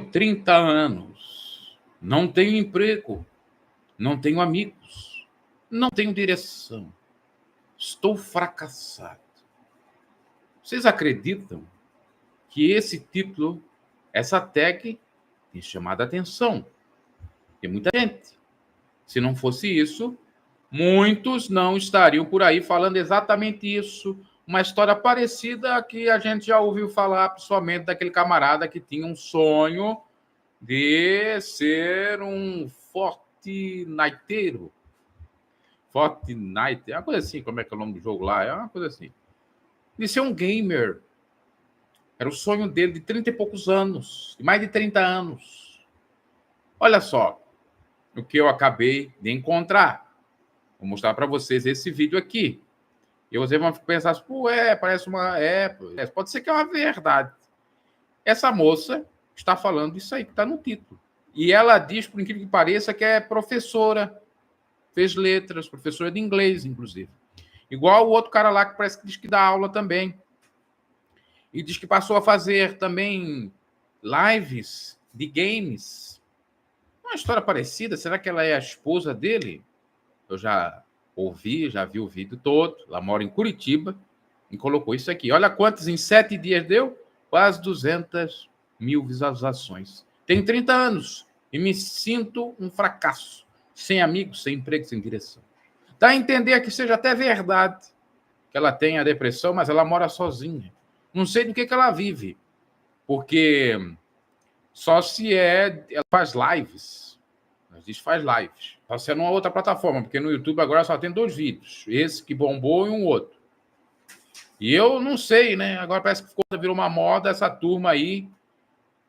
30 anos, não tenho emprego, não tenho amigos, não tenho direção, estou fracassado. Vocês acreditam que esse título, essa tag, tem chamado a atenção? Tem muita gente. Se não fosse isso, muitos não estariam por aí falando exatamente isso. Uma história parecida que a gente já ouviu falar, principalmente daquele camarada que tinha um sonho de ser um fortniteiro. Fortnite, é uma coisa assim, como é que é o nome do jogo lá? É uma coisa assim. De ser um gamer. Era o sonho dele de 30 e poucos anos, de mais de 30 anos. Olha só o que eu acabei de encontrar. Vou mostrar para vocês esse vídeo aqui. E vocês vão pensar, pô, parece uma... pode ser que é uma verdade. Essa moça está falando isso aí que está no título. E ela diz, por incrível que pareça, que é professora, fez letras, professora de inglês, inclusive. Igual o outro cara lá que parece que diz que dá aula também. E diz que passou a fazer também lives de games. Uma história parecida. Será que ela é a esposa dele? Eu já ouvi, já vi o vídeo todo. Ela mora em Curitiba e colocou isso aqui. Olha quantos em 7 dias deu. Quase 200 mil visualizações. Tenho 30 anos e me sinto um fracasso. Sem amigos, sem emprego, sem direção. Dá a entender que seja até verdade que ela tenha depressão, mas ela mora sozinha. Não sei do que ela vive, porque só se ela faz lives. A gente faz lives. Só se é numa outra plataforma, porque no YouTube agora só tem 2 vídeos. Esse que bombou e um outro. E eu não sei, né? Agora parece que virou uma moda essa turma aí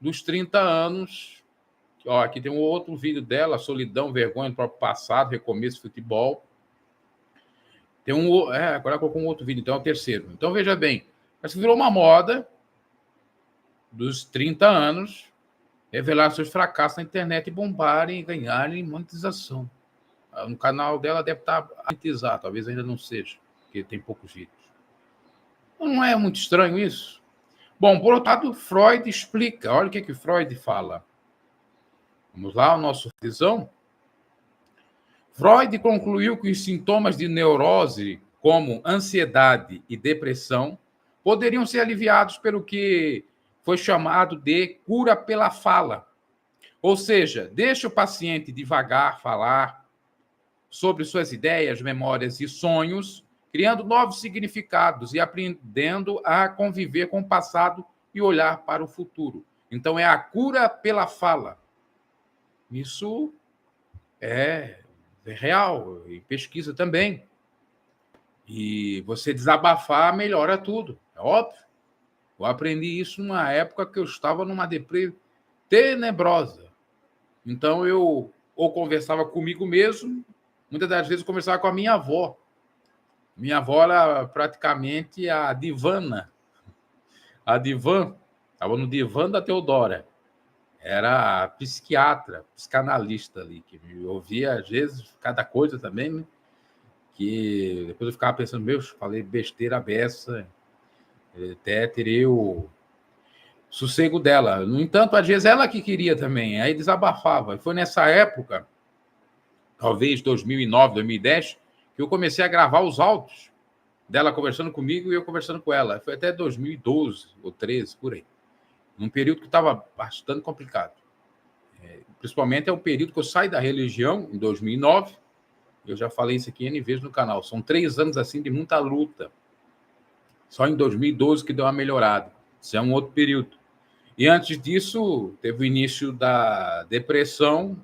dos 30 anos. Ó, aqui tem um outro vídeo dela, solidão, vergonha do próprio passado, recomeço, futebol. Tem agora colocou um outro vídeo, então é o terceiro. Então veja bem, parece que virou uma moda dos 30 anos revelar seus fracassos na internet e bombarem e ganharem monetização. No canal dela deve estar monetizado, talvez ainda não seja, porque tem poucos vídeos. Não é muito estranho isso? Bom, por outro lado, Freud explica. Olha o que Freud fala. Vamos lá, o nosso visão. Freud concluiu que os sintomas de neurose, como ansiedade e depressão, poderiam ser aliviados pelo que foi chamado de cura pela fala. Ou seja, deixa o paciente devagar falar sobre suas ideias, memórias e sonhos, criando novos significados e aprendendo a conviver com o passado e olhar para o futuro. Então, é a cura pela fala. Isso é real, e pesquisa também. E você desabafar melhora tudo, é óbvio. Eu aprendi isso numa época que eu estava numa depressão tenebrosa. Então, eu ou conversava comigo mesmo, muitas das vezes eu conversava com a minha avó. Minha avó era praticamente a divana. A divã, estava no divã da Teodora. Era a psiquiatra, psicanalista ali, que me ouvia, às vezes, cada coisa também, né? Que depois eu ficava pensando, falei besteira beça, até terei o sossego dela. No entanto, às vezes ela que queria também, aí desabafava. E foi nessa época, talvez 2009, 2010, que eu comecei a gravar os áudios dela conversando comigo e eu conversando com ela. Foi até 2012 ou 13, por aí. Num período que estava bastante complicado. Principalmente é o período que eu saí da religião, em 2009. Eu já falei isso aqui N vezes no canal. São 3 anos assim de muita luta. Só em 2012 que deu uma melhorada. Isso é um outro período. E antes disso, teve o início da depressão,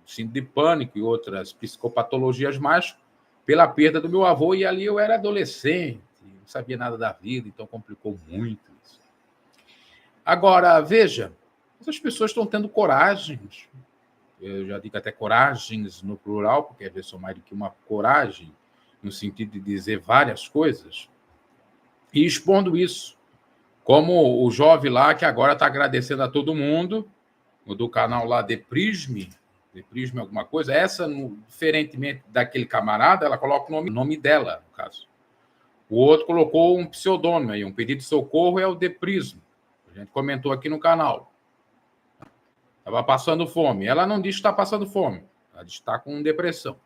síndrome de pânico e outras psicopatologias mais, pela perda do meu avô. E ali eu era adolescente, não sabia nada da vida, então complicou muito isso. Agora, veja, essas pessoas estão tendo coragem. Eu já digo até coragens no plural, porque às vezes são mais do que uma coragem, no sentido de dizer várias coisas, e expondo isso. Como o jovem lá, que agora está agradecendo a todo mundo, do canal lá de Prisme alguma coisa, essa, diferentemente daquele camarada, ela coloca o nome dela, no caso. O outro colocou um pseudônimo aí, um pedido de socorro é o de Prisme. A gente comentou aqui no canal. Estava passando fome. Ela não diz que está passando fome. Ela diz que está com depressão.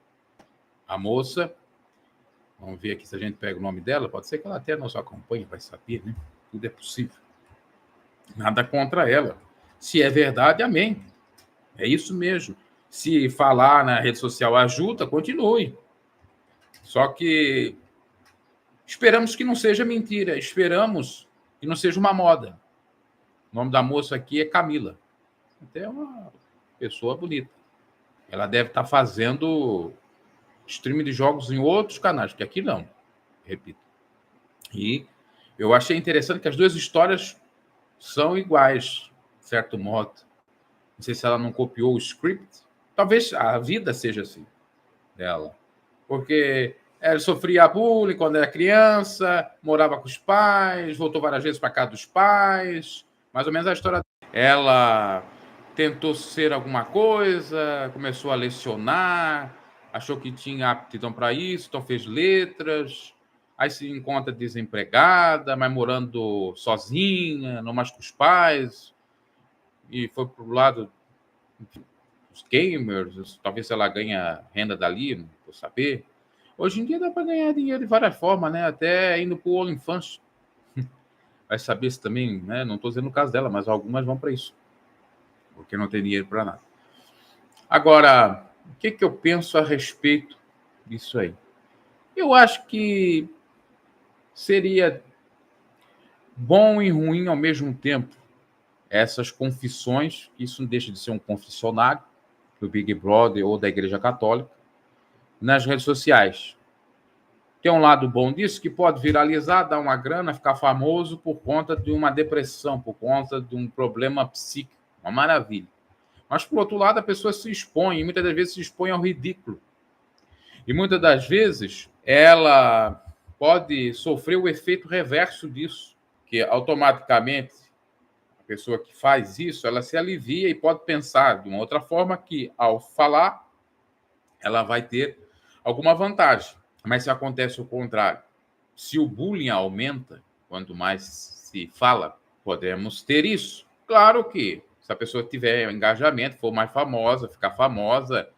A moça, vamos ver aqui se a gente pega o nome dela, pode ser que ela até nos acompanhe, vai saber, né? Tudo é possível. Nada contra ela. Se é verdade, amém. É isso mesmo. Se falar na rede social ajuda, continue. Só que esperamos que não seja mentira. Esperamos que não seja uma moda. O nome da moça aqui é Camila. Até uma pessoa bonita. Ela deve estar fazendo stream de jogos em outros canais, porque aqui não. Repito. E eu achei interessante que as duas histórias são iguais, de certo modo. Não sei se ela não copiou o script. Talvez a vida seja assim, dela. Porque ela sofria bullying quando era criança, morava com os pais, voltou várias vezes para casa dos pais. Mais ou menos a história. Ela tentou ser alguma coisa, começou a lecionar, achou que tinha aptidão para isso, então fez letras. Aí se encontra desempregada, mas morando sozinha, não mais com os pais. E foi para o lado dos gamers, talvez ela ganha renda dali, não vou saber. Hoje em dia dá para ganhar dinheiro de várias formas, né? Até indo para o OnlyFans. Vai saber se também, né? Não estou dizendo o caso dela, mas algumas vão para isso. Porque não tem dinheiro para nada. Agora, o que eu penso a respeito disso aí? Eu acho que seria bom e ruim ao mesmo tempo essas confissões, isso não deixa de ser um confessionário do Big Brother ou da Igreja Católica, nas redes sociais. Tem um lado bom disso, que pode viralizar, dar uma grana, ficar famoso por conta de uma depressão, por conta de um problema psíquico. Uma maravilha. Mas, por outro lado, a pessoa se expõe, e muitas das vezes se expõe ao ridículo. E muitas das vezes ela pode sofrer o efeito reverso disso, que automaticamente a pessoa que faz isso, ela se alivia e pode pensar de uma outra forma que, ao falar, ela vai ter alguma vantagem. Mas se acontece o contrário, se o bullying aumenta, quanto mais se fala, podemos ter isso. Claro que, se a pessoa tiver engajamento, for mais famosa, ficar famosa,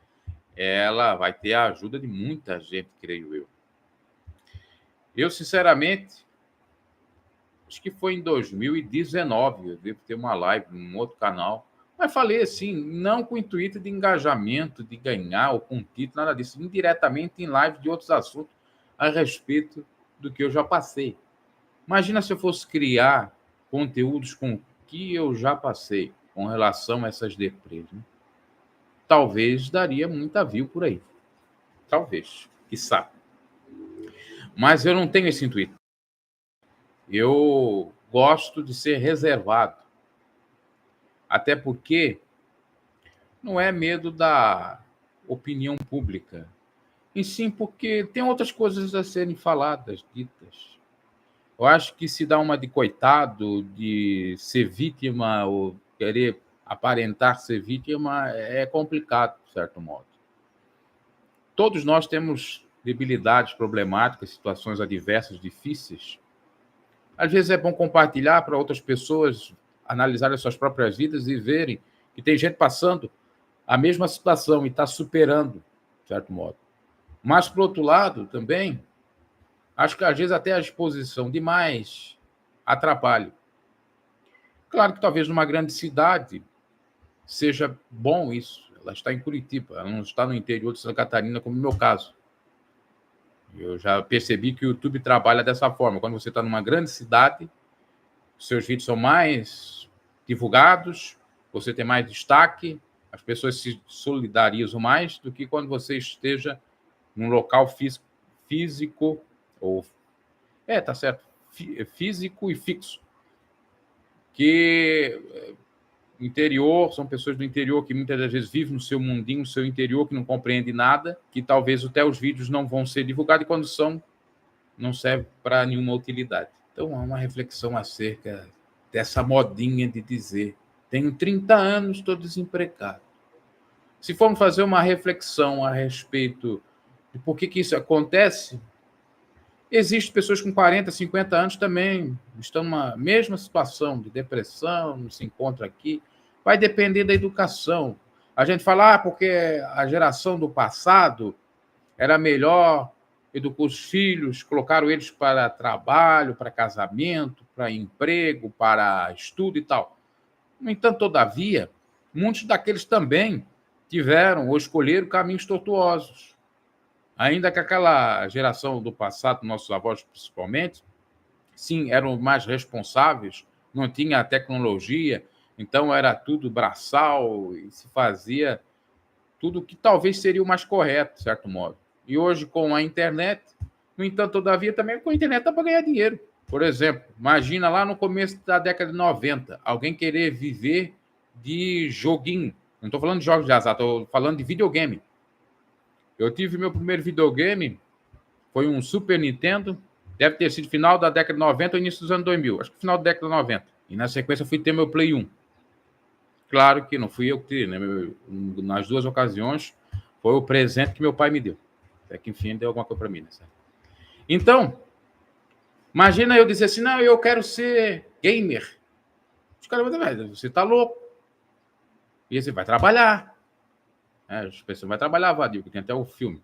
ela vai ter a ajuda de muita gente, creio eu. Eu, sinceramente, acho que foi em 2019, eu devo ter uma live num outro canal, mas falei assim, não com o intuito de engajamento, de ganhar ou com título, nada disso, indiretamente em live de outros assuntos a respeito do que eu já passei. Imagina se eu fosse criar conteúdos com o que eu já passei com relação a essas deprês. Né? Talvez daria muita view por aí. Talvez, quiçá. Mas eu não tenho esse intuito. Eu gosto de ser reservado. Até porque não é medo da opinião pública, e sim porque tem outras coisas a serem faladas, ditas. Eu acho que se dá uma de coitado, de ser vítima ou querer aparentar ser vítima, é complicado, de certo modo. Todos nós temos debilidades, problemáticas, situações adversas, difíceis. Às vezes é bom compartilhar para outras pessoas analisarem as suas próprias vidas e verem que tem gente passando a mesma situação e está superando, de certo modo. Mas, por outro lado, também, acho que às vezes até a exposição demais atrapalha. Claro que talvez numa grande cidade seja bom isso. Ela está em Curitiba, ela não está no interior de Santa Catarina, como no meu caso. Eu já percebi que o YouTube trabalha dessa forma. Quando você está numa grande cidade, seus vídeos são mais divulgados, você tem mais destaque, as pessoas se solidarizam mais do que quando você esteja num local físico ou tá certo, físico e fixo. Que interior, são pessoas do interior que muitas das vezes vivem no seu mundinho, no seu interior, que não compreende nada, que talvez até os vídeos não vão ser divulgados e quando são, não serve para nenhuma utilidade. Então, há uma reflexão acerca dessa modinha de dizer tenho 30 anos, estou desempregado. Se formos fazer uma reflexão a respeito de por que isso acontece, existem pessoas com 40, 50 anos também estão numa mesma situação de depressão, não se encontra aqui. vai depender da educação. A gente fala, porque a geração do passado era melhor, educou os filhos, colocaram eles para trabalho, para casamento, para emprego, para estudo e tal. No entanto, todavia, muitos daqueles também tiveram ou escolheram caminhos tortuosos. Ainda que aquela geração do passado, nossos avós principalmente, sim, eram mais responsáveis, não tinha tecnologia, então era tudo braçal e se fazia tudo que talvez seria o mais correto, de certo modo. E hoje, com a internet, no entanto, todavia, também com a internet dá para ganhar dinheiro. Por exemplo, imagina lá no começo da década de 90, alguém querer viver de joguinho. Não estou falando de jogos de azar, estou falando de videogame. Eu tive meu primeiro videogame, foi um Super Nintendo, deve ter sido final da década de 90 ou início dos anos 2000, acho que final da década de 90. E na sequência fui ter meu Play 1. Claro que não fui eu que tive, né? Nas duas ocasiões foi o presente que meu pai me deu. Até que enfim deu alguma coisa para mim, né? Então, imagina eu dizer assim, não, eu quero ser gamer. Os caras vão dizer, você tá louco. E você vai trabalhar. As pessoas vai trabalhar vadio, que tem até o filme,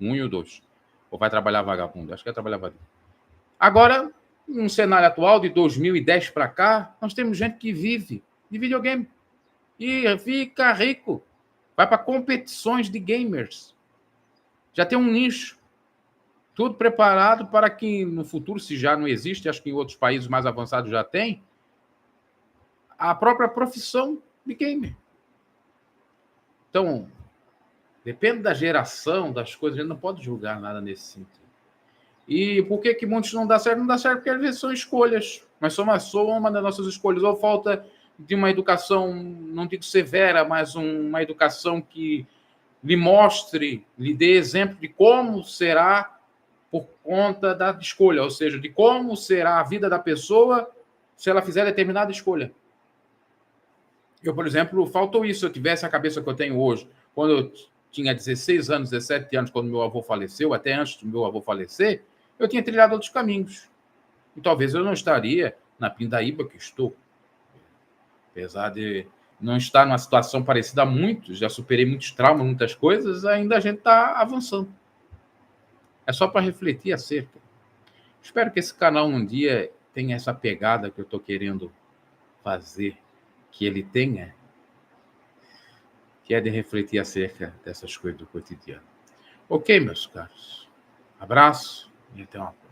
1 e o 2. Ou vai trabalhar vagabundo, acho que é trabalhar vadio. Agora, no cenário atual, de 2010 para cá, nós temos gente que vive de videogame. E fica rico. Vai para competições de gamers. Já tem um nicho. Tudo preparado para que no futuro, se já não existe, acho que em outros países mais avançados já tem, a própria profissão de gamer. Então, depende da geração, das coisas, a gente não pode julgar nada nesse sentido. E por que muitos não dá certo? Não dá certo porque às vezes são escolhas. Mas só uma das nossas escolhas. Ou falta de uma educação, não digo severa, mas uma educação que lhe mostre, lhe dê exemplo de como será por conta da escolha, ou seja, de como será a vida da pessoa se ela fizer determinada escolha. Eu, por exemplo, faltou isso. Se eu tivesse a cabeça que eu tenho hoje, quando eu tinha 16 anos, 17 anos, quando meu avô faleceu, até antes do meu avô falecer, eu tinha trilhado outros caminhos. E talvez eu não estaria na pindaíba que estou. Apesar de não estar numa situação parecida a muitos, já superei muitos traumas, muitas coisas, ainda a gente está avançando. É só para refletir acerca. Espero que esse canal um dia tenha essa pegada que eu estou querendo fazer, que ele tenha, que é de refletir acerca dessas coisas do cotidiano. Ok, meus caros. Abraço e até uma próxima.